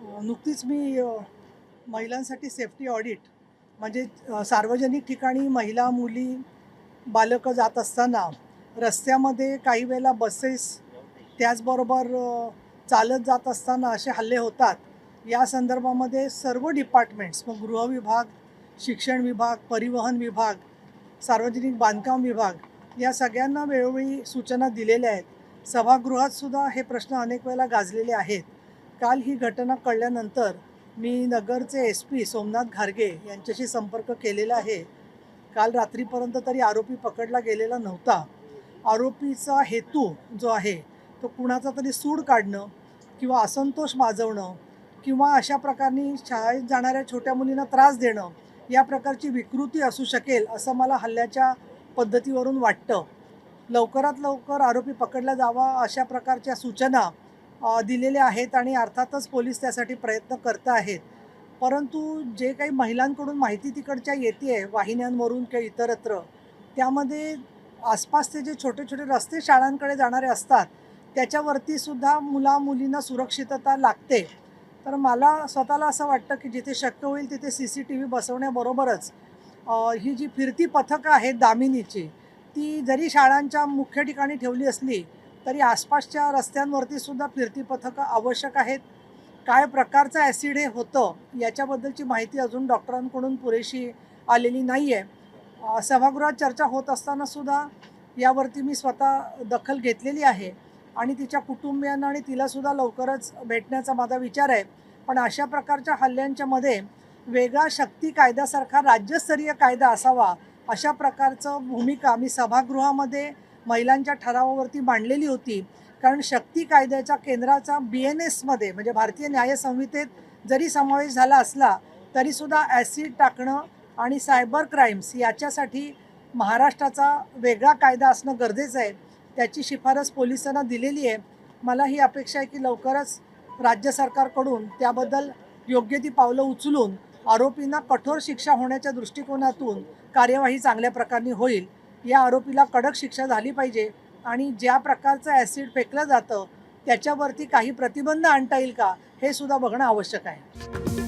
नुकतीच मी महिलांसाठी safety audit म्हणजे सार्वजनिक ठिकाणी महिला, मुली, बालकं जात असताना रस्त्यामध्ये काही वेळेला बसेस त्याचबरोबर चालत जात असताना असे हल्ले होतात. या संदर्भामध्ये सर्व डिपार्टमेंट्स मग गृह विभाग, शिक्षण विभाग, परिवहन विभाग, सार्वजनिक बांधकाम विभाग या सगळ्यांना वेळोवेळी सूचना दिलेल्या आहेत. सभागृहात सुद्धा हे प्रश्न अनेक वेळेला गाजलेले आहेत. काल ही घटना कळल्यानंतर मी नगरचे SP सोमनाथ घारगे यांच्याशी संपर्क केलेला आहे. काल रात्रीपर्यंत तरी आरोपी पकडला गेलेला नव्हता. आरोपीचा हेतू जो आहे तो कुणाचा तरी सूड काढणं किंवा असंतोष माजवणं किंवा अशा प्रकारे शाळेत जाणाऱ्या छोट्या मुलींना त्रास देणं या प्रकारची विकृती असू शकेल असं मला हल्ल्याच्या पद्धतीवरून वाटतं. लवकरात लवकर आरोपी पकडला जावा अशा प्रकारच्या सूचना दिलेल्या आहेत आणि अर्थातच पोलीस त्यासाठी प्रयत्न करत आहेत. परंतु जे काही महिलांकडून माहिती तिकडच्या येते आहे वाहिन्यांवरून किंवा इतरत्र, त्यामध्ये आसपासचे जे छोटे छोटे रस्ते शाळांकडे जाणारे असतात त्याच्यावरती सुद्धा मुलींना सुरक्षितता लागते. तर मला स्वतःला असं वाटतं की जिथे शक्य होईल तिथे CCTV बसवण्याबरोबरच ही जी फिरती पथकं आहेत दामिनीची, ती जरी शाळांच्या मुख्य ठिकाणी ठेवली असली तरी आसपासच्या रस्त्यांवरती सुद्धा फिरती पथकं आवश्यक आहेत. काय प्रकारचं ॲसिड हे होतं याच्याबद्दलची माहिती अजून डॉक्टरांकडून पुरेशी आलेली नाही आहे. सभागृहात चर्चा होत असताना सुद्धा यावरती मी स्वतः दखल घेतलेली आहे आणि तिच्या कुटुंबियांना आणि तिलासुद्धा लवकरच भेटण्याचा माझा विचार आहे. पण अशा प्रकारच्या हल्ल्यांच्यामध्ये वेगळा शक्ती कायद्यासारखा राज्यस्तरीय कायदा असावा अशा प्रकारचं भूमिका मी सभागृहामध्ये महिलांच्या ठरावावरती मांडलेली होती. कारण शक्ती कायद्याच्या केंद्राचा BNSमध्ये म्हणजे भारतीय न्याय संहितेत जरी समावेश झाला असला तरीसुद्धा ॲसिड टाकणं आणि सायबर क्राईम्स याच्यासाठी महाराष्ट्राचा वेगळा कायदा असणं गरजेचं आहे. त्याची शिफारस पोलिसांना दिलेली आहे. मला ही अपेक्षा आहे की लवकरच राज्य सरकारकडून त्याबद्दल योग्य ती पावलं उचलून आरोपींना कठोर शिक्षा होण्याच्या दृष्टिकोनातून कार्यवाही चांगल्या प्रकारे होईल. या आरोपीला कडक शिक्षा झाली पाहिजे आणि ज्या प्रकारचं ॲसिड फेकलं जातं त्याच्यावरती काही प्रतिबंध आणता येईल का हे सुद्धा बघणं आवश्यक आहे.